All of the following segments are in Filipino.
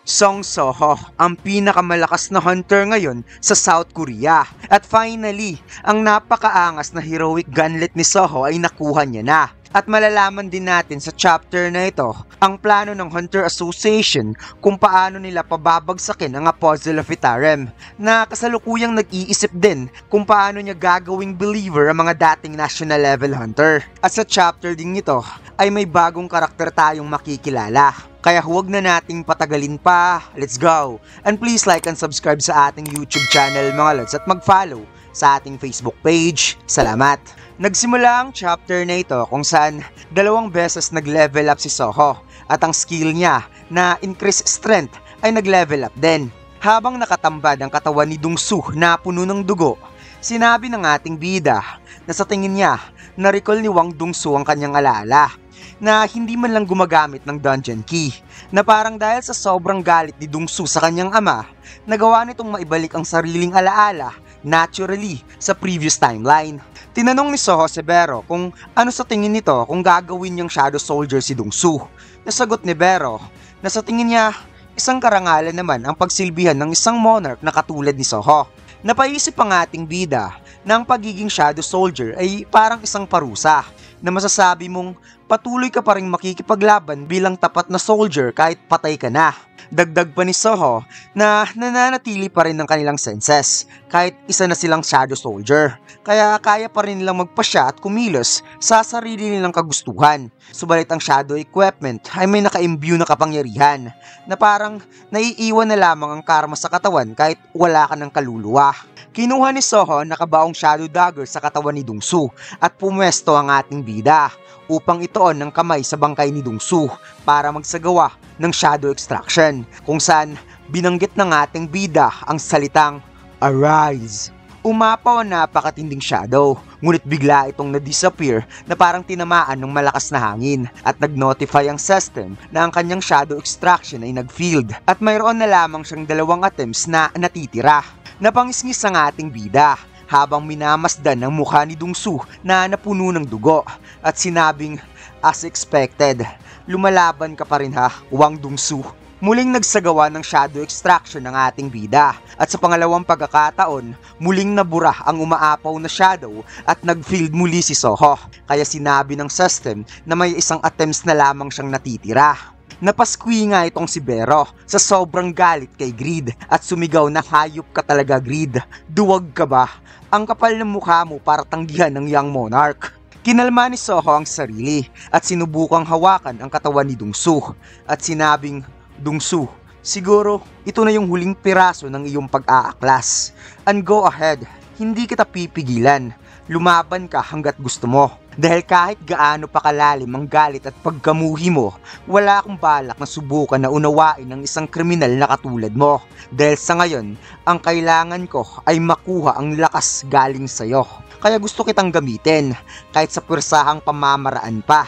Song Soho, ang pinakamalakas na hunter ngayon sa South Korea. At finally, ang napakaangas na heroic gunlet ni Soho ay nakuha niya na. At malalaman din natin sa chapter na ito ang plano ng Hunter Association kung paano nila pababagsakin ang Apostle of Itarem, na kasalukuyang nag-iisip din kung paano niya gagawing believer ang mga dating national level hunter. At sa chapter din ito ay may bagong karakter tayong makikilala. Kaya huwag na nating patagalin pa, let's go! And please like and subscribe sa ating YouTube channel mga lods at mag-follow sa ating Facebook page. Salamat! Nagsimula ang chapter na ito kung saan 2 beses nag-level up si Soho at ang skill niya na increase strength ay nag-level up din. Habang nakatambad ang katawan ni Dongsu na puno ng dugo, sinabi ng ating bida na sa tingin niya na-recall ni Wang Dongsu ang kanyang alaala, na hindi man lang gumagamit ng dungeon key, na parang dahil sa sobrang galit ni Dongsu sa kanyang ama, nagawa nitong maibalik ang sariling alaala naturally sa previous timeline. Tinanong ni Soho si Bero kung ano sa tingin nito kung gagawin niyang Shadow Soldier si Dongsu. Nasagot ni Bero na sa tingin niya isang karangalan naman ang pagsilbihan ng isang monarch na katulad ni Soho. Napaisip ang ating bida na ang pagiging Shadow Soldier ay parang isang parusa na masasabi mong patuloy ka pa rin makikipaglaban bilang tapat na soldier kahit patay ka na. Dagdag pa ni Soho na nananatili pa rin ng kanilang senses kahit isa na silang Shadow Soldier. Kaya kaya pa rin nilang magpasya at kumilos sa sarili nilang kagustuhan. Subalit ang Shadow Equipment ay may naka-imbue na kapangyarihan na parang naiiwan na lamang ang karma sa katawan kahit wala ka ng kaluluwa. Kinuha ni Soho ang nakabaong Shadow Dagger sa katawan ni Dongsu at pumwesto ang ating bida upang itoon ng kamay sa bangkay ni Dongsu para magsagawa ng Shadow Extraction, kung saan binanggit ng ating bida ang salitang Arise. Umapaw ang napakatinding shadow, ngunit bigla itong na-disappear na parang tinamaan ng malakas na hangin at nag-notify ang system na ang kanyang Shadow Extraction ay nag-field at mayroon na lamang siyang 2 attempts na natitira. Napangisngis ang ating bida habang minamasdan ang mukha ni Dongsu na napuno ng dugo at sinabing, as expected, lumalaban ka pa rin ha, Wang Dongsu. Muling nagsagawa ng Shadow Extraction ng ating bida at sa pangalawang pagkakataon, muling nabura ang umaapaw na shadow at nag-field muli si Soho. Kaya sinabi ng system na may isang attempts na lamang siyang natitira. Napaskwi nga itong si Bero sa sobrang galit kay Greed at sumigaw na hayop ka talaga Greed. Duwag ka ba? Ang kapal ng mukha mo para tanggihan ng young monarch. Kinalma ni Soho ang sarili at sinubukang hawakan ang katawan ni Dongsu at sinabing, Dongsu, siguro ito na yung huling piraso ng iyong pag-aaklas. And go ahead, hindi kita pipigilan. Lumaban ka hanggat gusto mo. Dahil kahit gaano pa kalalim ang galit at pagkamuhi mo, wala akong balak na subukan na unawain ng isang kriminal na katulad mo. Dahil sa ngayon, ang kailangan ko ay makuha ang lakas galing sa'yo. Kaya gusto kitang gamitin, kahit sa puwersahang pamamaraan pa,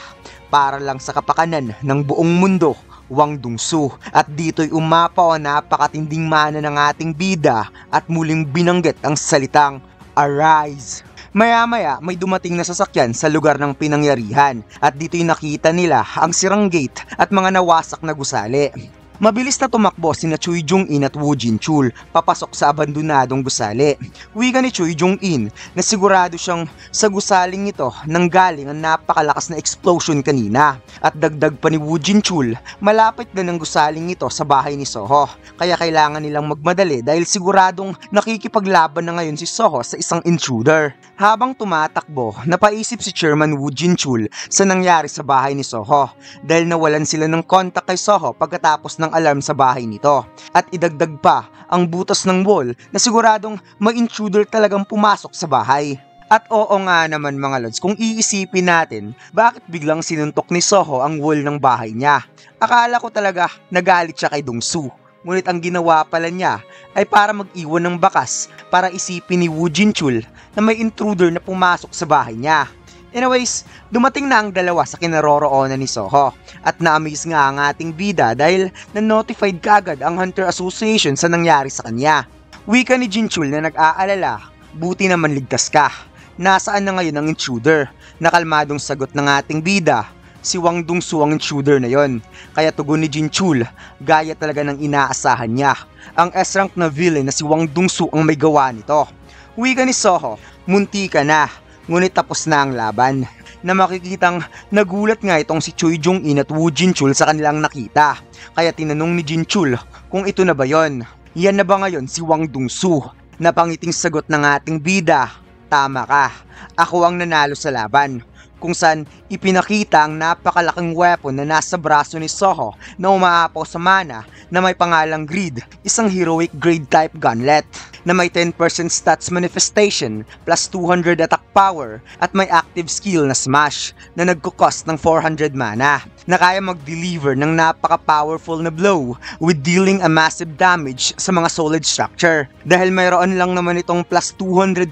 para lang sa kapakanan ng buong mundo, Wang Dongsu. At dito'y umapaw ang napakatinding mana ng ating bida at muling binanggit ang salitang Arise. Maya-maya may dumating na sasakyan sa lugar ng pinangyarihan at dito'y nakita nila ang sirang gate at mga nawasak na gusali. Mabilis na tumakbo sina Choi Jong-in at Woo Jin-chul papasok sa abandonadong gusali. Wika ni Choi Jong-in na sigurado siyang sa gusaling ito nanggaling ang napakalakas na explosion kanina. At dagdag pa ni Woo Jin-chul, malapit na ng gusaling ito sa bahay ni Soho. Kaya kailangan nilang magmadali dahil siguradong nakikipaglaban na ngayon si Soho sa isang intruder. Habang tumatakbo, napaisip si Chairman Woo Jin-chul sa nangyari sa bahay ni Soho dahil nawalan sila ng kontak kay Soho pagkatapos ng alarm sa bahay nito. At idagdag pa ang butas ng wall na siguradong may intruder talagang pumasok sa bahay. At oo nga naman mga lods, kung iisipin natin, bakit biglang sinuntok ni Soho ang wall ng bahay niya? Akala ko talaga nagalit siya kay Dongsu. Ngunit ang ginawa pala niya ay para mag-iwan ng bakas para isipin ni Woo Jin-chul na may intruder na pumasok sa bahay niya. Anyways, dumating na ang dalawa sa kinaroroonan ni Soho at na-amaze nga ang ating bida dahil na-notified kagad ang Hunter Association sa nangyari sa kanya. Wika ni Jin-chul na nag-aalala, buti naman ligtas ka. Nasaan na ngayon ang intruder? Nakalmadong sagot ng ating bida, si Wang Dongsu ang intruder na yon. Kaya tugon ni Jin Chul, gaya talaga ng inaasahan niya. Ang S-rank na villain na si Wang Dongsu ang may gawa nito. Wika ni Soho, munti ka na, ngunit tapos na ang laban. Na makikitang nagulat nga itong si Choi Jong-in at Woo Jin-chul sa kanilang nakita. Kaya tinanong ni Jin-chul kung ito na ba yon. Yan na ba ngayon si Wang Dongsu? Napangiting sagot ng ating bida, tama ka, ako ang nanalo sa laban. Kung saan ipinakita ang napakalaking weapon na nasa braso ni Soho na umaapaw sa mana na may pangalang Greed, isang heroic grade type gunlet na may 10% stats manifestation plus 200 attack power at may active skill na smash na nagko-cost ng 400 mana na kaya mag-deliver ng napaka-powerful na blow with dealing a massive damage sa mga solid structure dahil mayroon lang naman itong plus 200%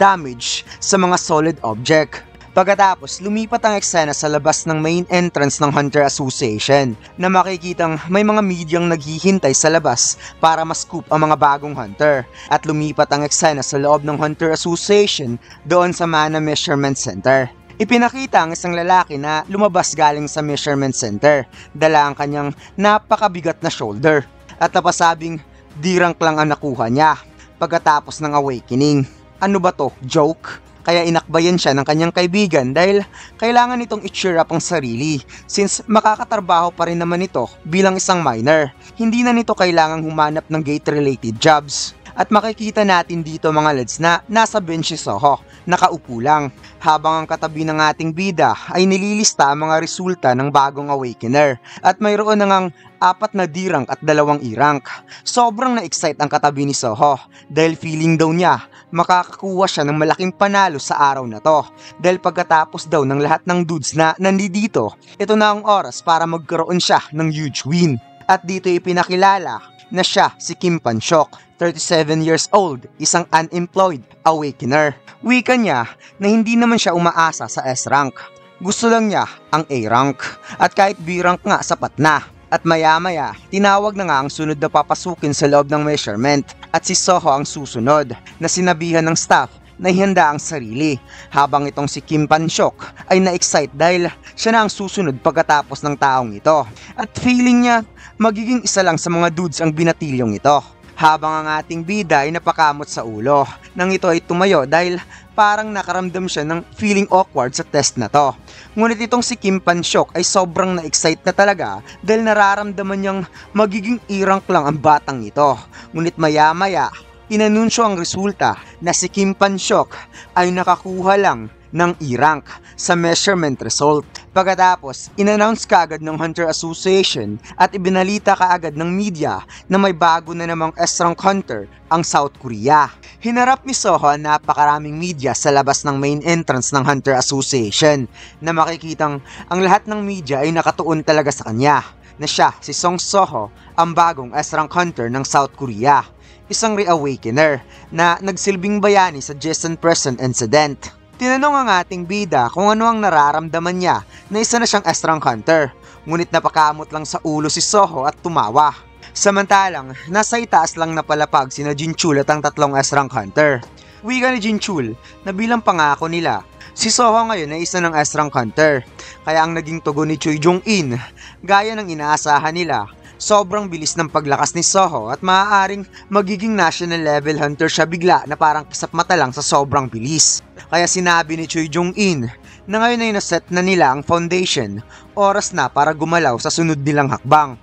damage sa mga solid object. Pagkatapos, lumipat ang eksena sa labas ng main entrance ng Hunter Association na makikitang may mga medyang naghihintay sa labas para ma-scoop ang mga bagong Hunter at lumipat ang eksena sa loob ng Hunter Association doon sa Mana Measurement Center. Ipinakita ang isang lalaki na lumabas galing sa measurement center, dala ang kanyang napakabigat na shoulder at napasabing D-rank lang ang nakuha niya pagkatapos ng awakening. Ano ba to? Joke? Kaya inakbayan siya ng kanyang kaibigan dahil kailangan nitong i-cheer up ang sarili since makakatrabaho pa rin naman ito bilang isang miner. Hindi na nito kailangang humanap ng gate-related jobs. At makikita natin dito mga lads na nasa bench si Soho, nakaupo lang, habang ang katabi ng ating bida ay nililista ang mga resulta ng bagong awakener at mayroon na ngang 4 na D-rank at 2 E-rank. Sobrang na-excite ang katabi ni Soho dahil feeling daw niya makakakuha siya ng malaking panalo sa araw na to dahil pagkatapos daw ng lahat ng dudes na nandito, ito na ang oras para magkaroon siya ng huge win. At dito ipinakilala na siya si Kim Pan-shok, 37 years old, isang unemployed awakener. Wika niya na hindi naman siya umaasa sa S-rank. Gusto lang niya ang A-rank at kahit B-rank nga sapat na. At maya-maya, tinawag na nga ang sunod na papasukin sa loob ng measurement at si Soho ang susunod na sinabihan ng staff na ihanda ang sarili habang itong si Kim Pan-shok ay na-excite dahil siya na ang susunod pagkatapos ng taong ito at feeling niya magiging isa lang sa mga dudes ang binatilyong ito. Habang ang ating bida ay napakamot sa ulo nang ito ay tumayo dahil parang nakaramdam siya ng feeling awkward sa test na to. Ngunit itong si Kim Pan-shok ay sobrang na-excite na talaga dahil nararamdaman niyang magiging E-rank lang ang batang ito. Ngunit maya-maya, inanunsyo ang resulta na si Kim Pan-shok ay nakakuha lang ng E-rank sa measurement result. Pagkatapos, inannounce kaagad ng Hunter Association at ibinalita kaagad ng media na may bago na namang S-rank hunter ang South Korea. Hinarap ni Soho ang napakaraming media sa labas ng main entrance ng Hunter Association na makikitang ang lahat ng media ay nakatuon talaga sa kanya na siya, si Song Soho, ang bagong S-rank hunter ng South Korea. Isang reawakener na nagsilbing bayani sa Jason Present incident. Tinanong ang ating bida kung ano ang nararamdaman niya na isa na siyang S-rank hunter, ngunit napakamot lang sa ulo si Soho at tumawa. Samantalang, nasa itaas lang napalapag sina Jin-chul at ang 3 S-rank hunter. Wika ni Jin-chul na bilang pangako nila, si Soho ngayon ay isa ng S-rank hunter, kaya ang naging tugon ni Choi Jong-in, gaya ng inaasahan nila, sobrang bilis ng paglakas ni Soho at maaaring magiging national level hunter siya bigla na parang kisap mata lang sa sobrang bilis. Kaya sinabi ni Choi Jong-in na ngayon ay naset na nila ang foundation, oras na para gumalaw sa sunod nilang hakbang.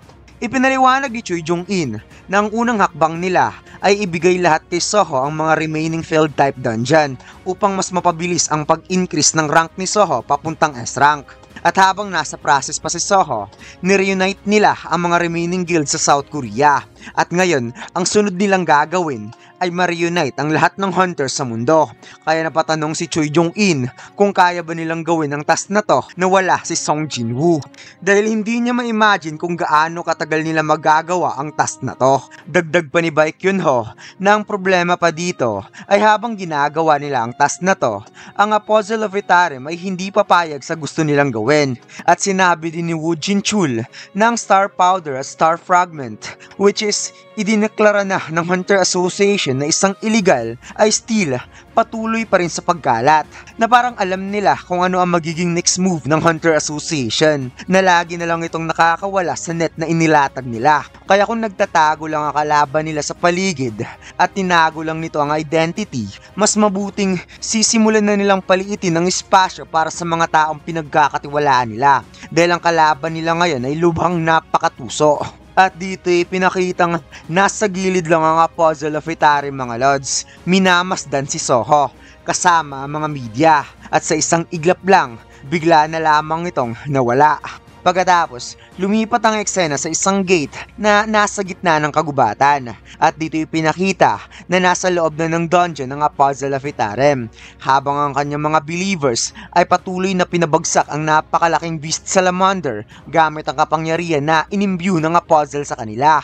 Ipinaliwanag ni Choi Jong-in na ang unang hakbang nila ay ibigay lahat kay Soho ang mga remaining failed type dungeon upang mas mapabilis ang pag-increase ng rank ni Soho papuntang S-rank. At habang nasa process pa si Soho, nireunite nila ang mga remaining guilds sa South Korea. At ngayon, ang sunod nilang gagawin ay ma-reunite ang lahat ng hunters sa mundo. Kaya napatanong si Choi Jong-in kung kaya ba nilang gawin ang task na to na wala si Song Jin-woo. Dahil hindi niya ma-imagine kung gaano katagal nila magagawa ang task na to. Dagdag pa ni Baek Yun-ho na ang problema pa dito ay habang ginagawa nila ang task na to, ang Apostle of Itarim ay hindi papayag sa gusto nilang gawin. At sinabi din ni Woo Jin-chul na ang Star Powder at Star Fragment, which is idineklara na ng Hunter Association Association na isang illegal ay still patuloy pa rin sa pagkalat na parang alam nila kung ano ang magiging next move ng Hunter Association na lagi na lang itong nakakawala sa net na inilatag nila. Kaya kung nagtatago lang ang kalaban nila sa paligid at tinago lang nito ang identity, mas mabuting sisimulan na nilang paliitin ang espasyo para sa mga taong pinagkakatiwalaan nila dahil ang kalaban nila ngayon ay lubhang napakatuso. At dito pinakitang nasa gilid lang ang Puzzle of Itarim mga lods. Minamasdan si Soho kasama ang mga media at sa isang iglap lang bigla na lamang itong nawala. Pagkatapos, lumipat ang eksena sa isang gate na nasa gitna ng kagubatan at dito pinakita na nasa loob na ng dungeon ng Puzzle of Itarim habang ang kanyang mga believers ay patuloy na pinabagsak ang napakalaking beast salamander gamit ang kapangyarihan na inimbue ng puzzle sa kanila.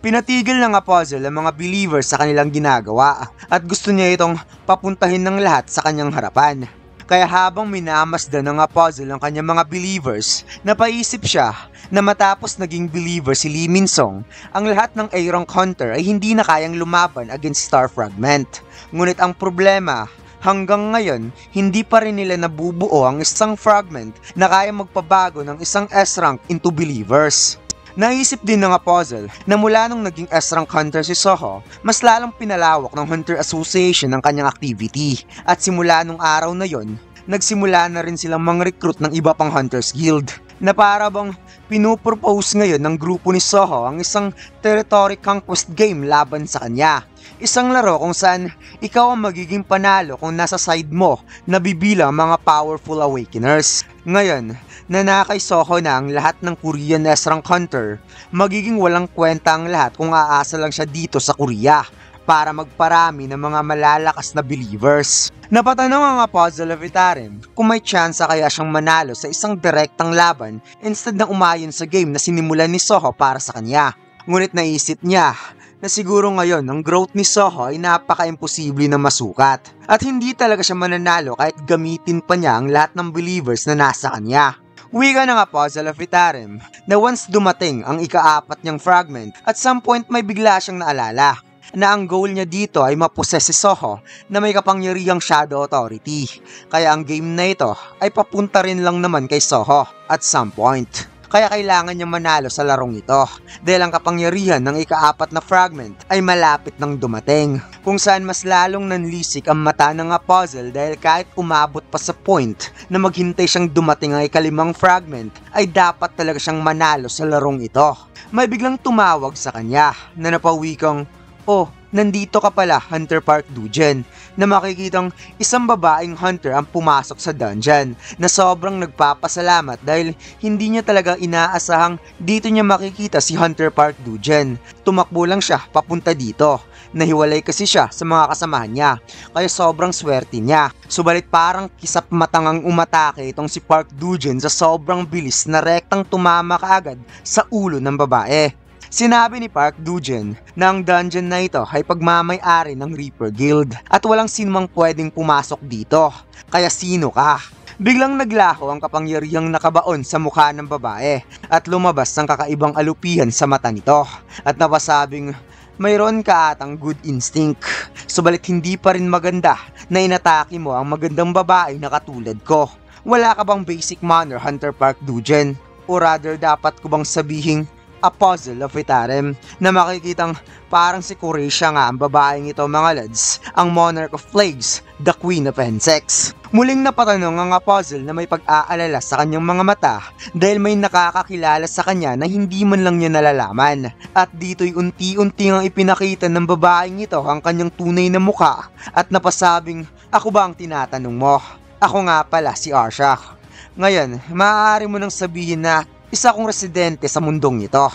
Pinatigil ng puzzle ang mga believers sa kanilang ginagawa at gusto niya itong papuntahin ng lahat sa kanyang harapan. Kaya habang minamasdan ng puzzle ang kanyang mga believers, napaisip siya na matapos naging believer si Lee Min-sung, ang lahat ng A-rank hunter ay hindi na kayang lumaban against Star Fragment. Ngunit ang problema, hanggang ngayon, hindi pa rin nila nabubuo ang isang fragment na kayang magpabago ng isang S-rank into believers. Naisip din ng puzzle na mula nung naging S-rank hunter si Soho, mas lalong pinalawak ng Hunter Association ang kanyang activity at simula nung araw na yon, nagsimula na rin silang mang-recruit ng iba pang Hunters Guild na para bang pinupropose ngayon ng grupo ni Soho ang isang territory conquest game laban sa kanya. Isang laro kung saan ikaw ang magiging panalo kung nasa side mo na bibilang mga powerful awakeners. Ngayon, na kay Soho na ang lahat ng Korean S-rank hunter, magiging walang kwenta ang lahat kung aasa lang siya dito sa Korea para magparami ng mga malalakas na believers. Napatanong ang Puzzle of Itarim kung may tsansa kaya siyang manalo sa isang direktang laban instead na umayon sa game na sinimulan ni Soho para sa kanya. Ngunit naisip niya na siguro ngayon ang growth ni Soho ay napaka-imposible na masukat at hindi talaga siya mananalo kahit gamitin pa niya ang lahat ng believers na nasa kanya. Wika na Puzzle of Itarim na once dumating ang ika-4 niyang fragment, at some point may bigla siyang naalala na ang goal niya dito ay maposes si Soho na may kapangyarihang Shadow Authority. Kaya ang game na ito ay papunta rin lang naman kay Soho at some point. Kaya kailangan niya manalo sa larong ito dahil ang kapangyarihan ng ika-4 na fragment ay malapit nang dumating, kung saan mas lalong nanlisik ang mata ng puzzle dahil kahit umabot pa sa point na maghintay siyang dumating ang ika-5 fragment ay dapat talaga siyang manalo sa larong ito. May biglang tumawag sa kanya na napawikang, "Oh, nandito ka pala, Hunter Park Dujen," na makikitang isang babaeng hunter ang pumasok sa dungeon na sobrang nagpapasalamat dahil hindi niya talaga inaasahang dito niya makikita si Hunter Park Dujen. Tumakbo lang siya papunta dito. Nahiwalay kasi siya sa mga kasamahan niya, kaya sobrang swerte niya. Subalit parang kisap matang ang umatake itong si Park Dujen sa sobrang bilis na rektang tumama kaagad sa ulo ng babae. Sinabi ni Park Dujen na ang dungeon na ito ay pagmamay-ari ng Reaper Guild at walang sinumang pwedeng pumasok dito. Kaya sino ka? Biglang naglaho ang kapangyarihang nakabaon sa mukha ng babae at lumabas ang kakaibang alupihan sa mata nito at napasabing, "Mayroon ka atang good instinct, subalit hindi pa rin maganda na inatake mo ang magandang babae na katulad ko. Wala ka bang basic manner, Hunter Park Dujen? O rather dapat ko bang sabihin, Puzzle of Itarim," na makikitang parang si Kureisha nga ang babaeng ito mga lads, ang Monarch of Plagues, the Queen of Insects. Muling napatanong ang puzzle na may pag-aalala sa kanyang mga mata dahil may nakakakilala sa kanya na hindi man lang niya nalalaman. At dito'y unti-unti ang ipinakita ng babaeng ito ang kanyang tunay na mukha at napasabing, "Ako ba ang tinatanong mo? Ako nga pala si Arsha. Ngayon, maaari mo nang sabihin na isa kong residente sa mundong ito.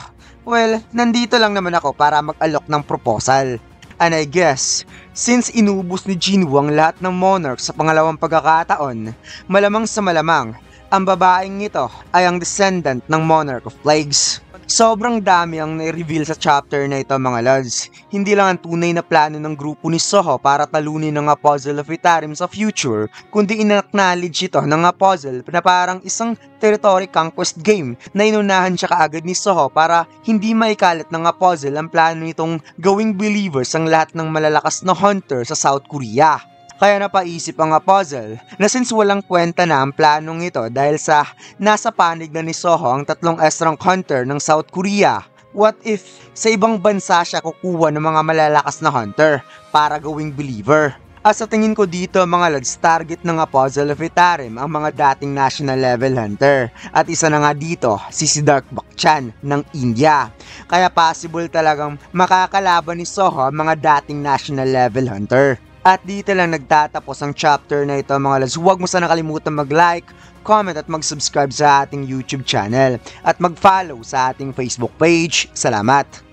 Well, nandito lang naman ako para mag-alok ng proposal. And I guess, since inubos ni Jinwoo ang lahat ng monarch sa pangalawang pagkakataon, malamang sa malamang, ang babaeng ito ay ang descendant ng Monarch of Plagues." Sobrang dami ang na-reveal sa chapter na ito mga lods. Hindi lang ang tunay na plano ng grupo ni Soho para talunin ang Puzzle of Itarim sa future, kundi in-acknowledge ito ng puzzle na parang isang territory conquest game na inunahan siya kaagad ni Soho para hindi maikalat ng puzzle ang plano nitong gawing believers ang lahat ng malalakas na hunter sa South Korea. Kaya napaisip ang puzzle na since walang kwenta na ang planong ito dahil sa nasa panig na ni Soho ang 3 S-rank hunter ng South Korea, what if sa ibang bansa siya kukuha ng mga malalakas na hunter para gawing believer? At sa tingin ko dito mga lods, target ng Puzzle of Itarim ang mga dating national level hunter. At isa na nga dito, si Dark Bakchan ng India. Kaya possible talagang makakalaban ni Soho ang mga dating national level hunter. At dito lang nagtatapos ang chapter na ito mga lods. Huwag mo sana kalimutan mag-like, comment at mag-subscribe sa ating YouTube channel. At mag-follow sa ating Facebook page. Salamat!